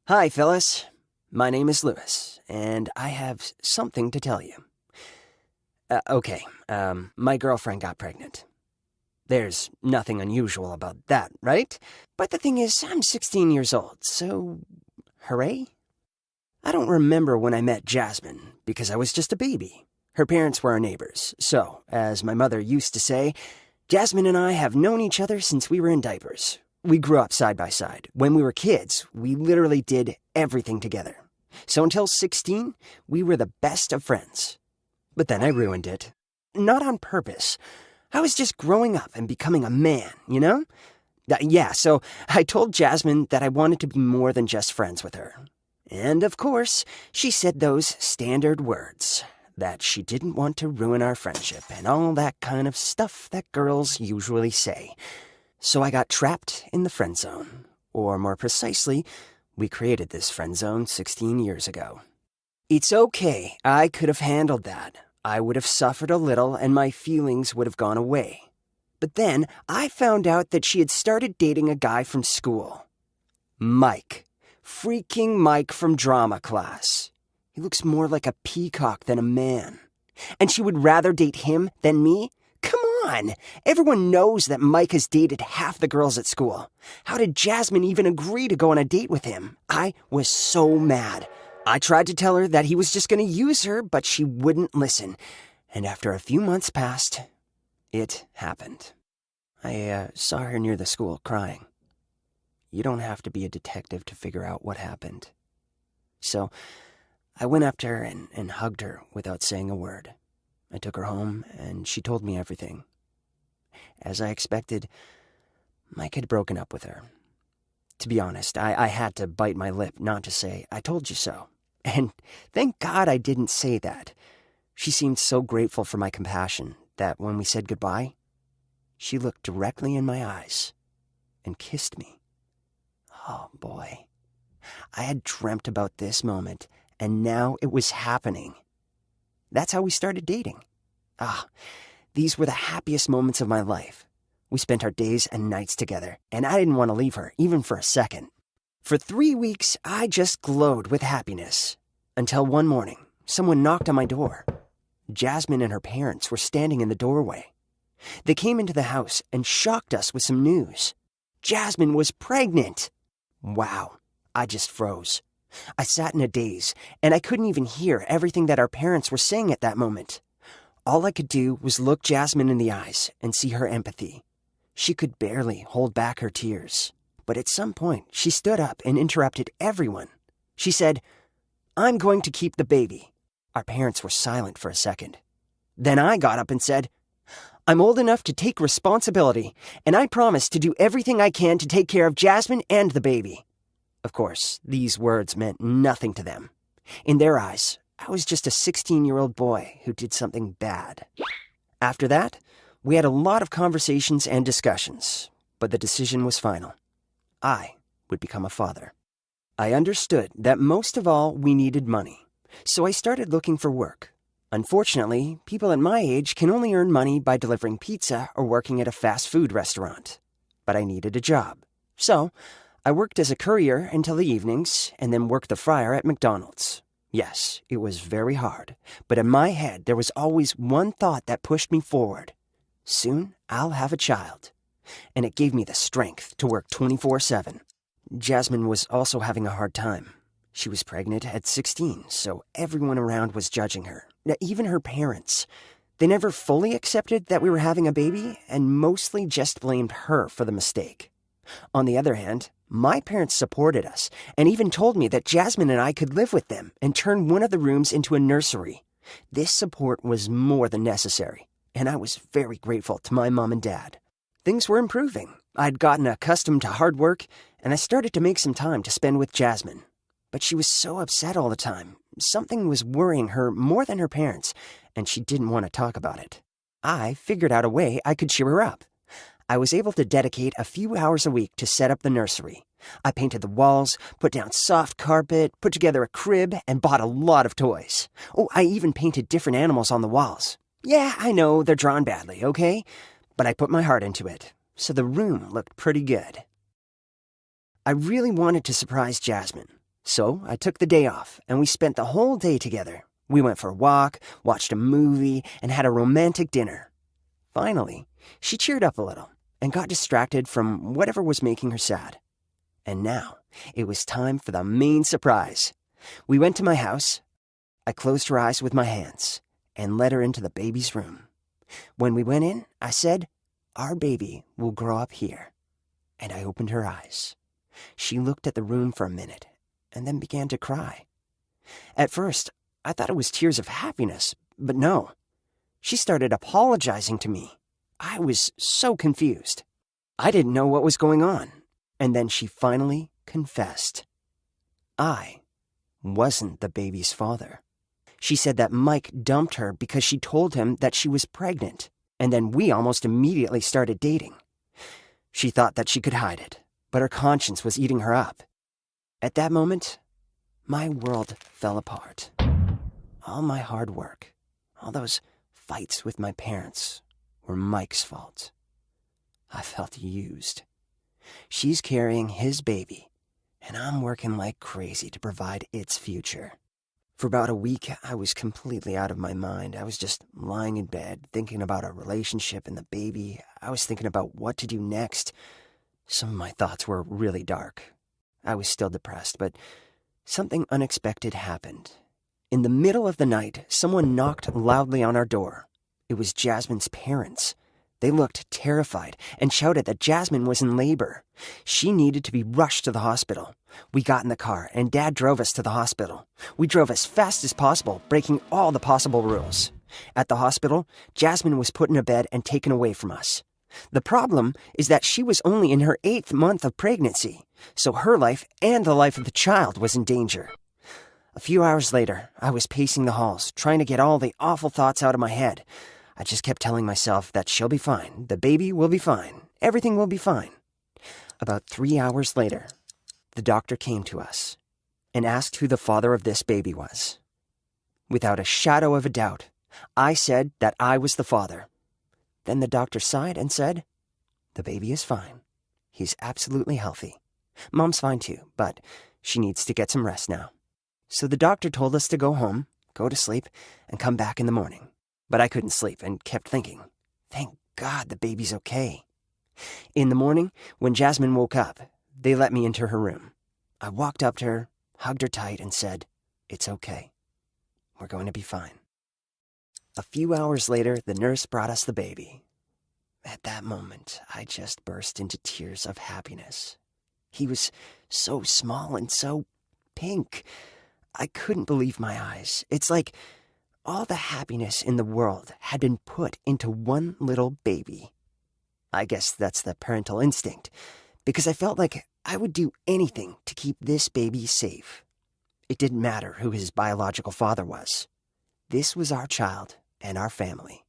Hi, Phyllis. My name is Lewis, and I have something to tell you. My girlfriend got pregnant. There's nothing unusual about that, right? But the thing is, I'm 16 years old, so hooray? I don't remember when I met Jasmine, because I was just a baby. Her parents were our neighbors, so, as my mother used to say, Jasmine and I have known each other since we were in diapers. We grew up side by side. When we were kids, we literally did everything together. So until 16, we were the best of friends. But then I ruined it. Not on purpose. I was just growing up and becoming a man, you know? So I told Jasmine that I wanted to be more than just friends with her. And of course, she said those standard words, that she didn't want to ruin our friendship and all that kind of stuff that girls usually say. So I got trapped in the friend zone. Or more precisely, we created this friend zone 16 years ago. It's okay, I could have handled that. I would have suffered a little and my feelings would have gone away. But then I found out that she had started dating a guy from school. Mike. Freaking Mike from drama class. He looks more like a peacock than a man. And she would rather date him than me? Come on! Everyone knows that Mike has dated half the girls at school. How did Jasmine even agree to go on a date with him? I was so mad. I tried to tell her that he was just going to use her, but she wouldn't listen. And after a few months passed, it happened. I saw her near the school crying. You don't have to be a detective to figure out what happened. So I went up to her and hugged her without saying a word. I took her home, and she told me everything. As I expected, Mike had broken up with her. To be honest, I had to bite my lip not to say, "I told you so." And thank God I didn't say that. She seemed so grateful for my compassion that when we said goodbye, she looked directly in my eyes and kissed me. Oh, boy. I had dreamt about this moment, and now it was happening. That's how we started dating. These were the happiest moments of my life. We spent our days and nights together, and I didn't want to leave her, even for a second. For 3 weeks, I just glowed with happiness. Until one morning, someone knocked on my door. Jasmine and her parents were standing in the doorway. They came into the house and shocked us with some news. Jasmine was pregnant. Wow, I just froze. I sat in a daze, and I couldn't even hear everything that our parents were saying at that moment. All I could do was look Jasmine in the eyes and see her empathy. She could barely hold back her tears. But at some point, she stood up and interrupted everyone. She said, "I'm going to keep the baby." Our parents were silent for a second. Then I got up and said, "I'm old enough to take responsibility, and I promise to do everything I can to take care of Jasmine and the baby." Of course, these words meant nothing to them. In their eyes, I was just a 16-year-old boy who did something bad. After that, we had a lot of conversations and discussions, but the decision was final. I would become a father. I understood that most of all, we needed money, so I started looking for work. Unfortunately, people at my age can only earn money by delivering pizza or working at a fast food restaurant. But I needed a job, so I worked as a courier until the evenings and then worked the fryer at McDonald's. Yes, it was very hard, but in my head there was always one thought that pushed me forward. Soon I'll have a child. And it gave me the strength to work 24/7. Jasmine was also having a hard time. She was pregnant at 16, so everyone around was judging her, even her parents. They never fully accepted that we were having a baby and mostly just blamed her for the mistake. On the other hand, my parents supported us and even told me that Jasmine and I could live with them and turn one of the rooms into a nursery. This support was more than necessary, and I was very grateful to my mom and dad. Things were improving. I'd gotten accustomed to hard work, and I started to make some time to spend with Jasmine. But she was so upset all the time. Something was worrying her more than her parents, and she didn't want to talk about it. I figured out a way I could cheer her up. I was able to dedicate a few hours a week to set up the nursery. I painted the walls, put down soft carpet, put together a crib, and bought a lot of toys. Oh, I even painted different animals on the walls. Yeah, I know, they're drawn badly, okay? But I put my heart into it, so the room looked pretty good. I really wanted to surprise Jasmine, So I took the day off, and we spent the whole day together. We went for a walk, watched a movie, and had a romantic dinner. Finally, she cheered up a little and got distracted from whatever was making her sad. And now, it was time for the main surprise. We went to my house. I closed her eyes with my hands and led her into the baby's room. When we went in, I said, "Our baby will grow up here." And I opened her eyes. She looked at the room for a minute and then began to cry. At first, I thought it was tears of happiness, but no. She started apologizing to me. I was so confused. I didn't know what was going on. And then she finally confessed. I wasn't the baby's father. She said that Mike dumped her because she told him that she was pregnant, and then we almost immediately started dating. She thought that she could hide it, but her conscience was eating her up. At that moment, my world fell apart. All my hard work, all those fights with my parents, were Mike's fault. I felt used. She's carrying his baby, and I'm working like crazy to provide its future. For about a week, I was completely out of my mind. I was just lying in bed, thinking about our relationship and the baby. I was thinking about what to do next. Some of my thoughts were really dark. I was still depressed, but something unexpected happened. In the middle of the night, someone knocked loudly on our door. It was Jasmine's parents. They looked terrified and shouted that Jasmine was in labor. She needed to be rushed to the hospital. We got in the car, and Dad drove us to the hospital. We drove as fast as possible, breaking all the possible rules. At the hospital, Jasmine was put in a bed and taken away from us. The problem is that she was only in her 8th month of pregnancy, so her life and the life of the child was in danger. A few hours later, I was pacing the halls, trying to get all the awful thoughts out of my head. I just kept telling myself that she'll be fine, the baby will be fine, everything will be fine. About 3 hours later, the doctor came to us and asked who the father of this baby was. Without a shadow of a doubt, I said that I was the father. Then the doctor sighed and said, "The baby is fine. He's absolutely healthy. Mom's fine too, but she needs to get some rest now." So the doctor told us to go home, go to sleep, and come back in the morning. But I couldn't sleep and kept thinking, thank God the baby's okay. In the morning, when Jasmine woke up, they let me into her room. I walked up to her, hugged her tight, and said, "It's okay. We're going to be fine." A few hours later, the nurse brought us the baby. At that moment, I just burst into tears of happiness. He was so small and so pink. I couldn't believe my eyes. It's like all the happiness in the world had been put into one little baby. I guess that's the parental instinct, because I felt like I would do anything to keep this baby safe. It didn't matter who his biological father was. This was our child and our family.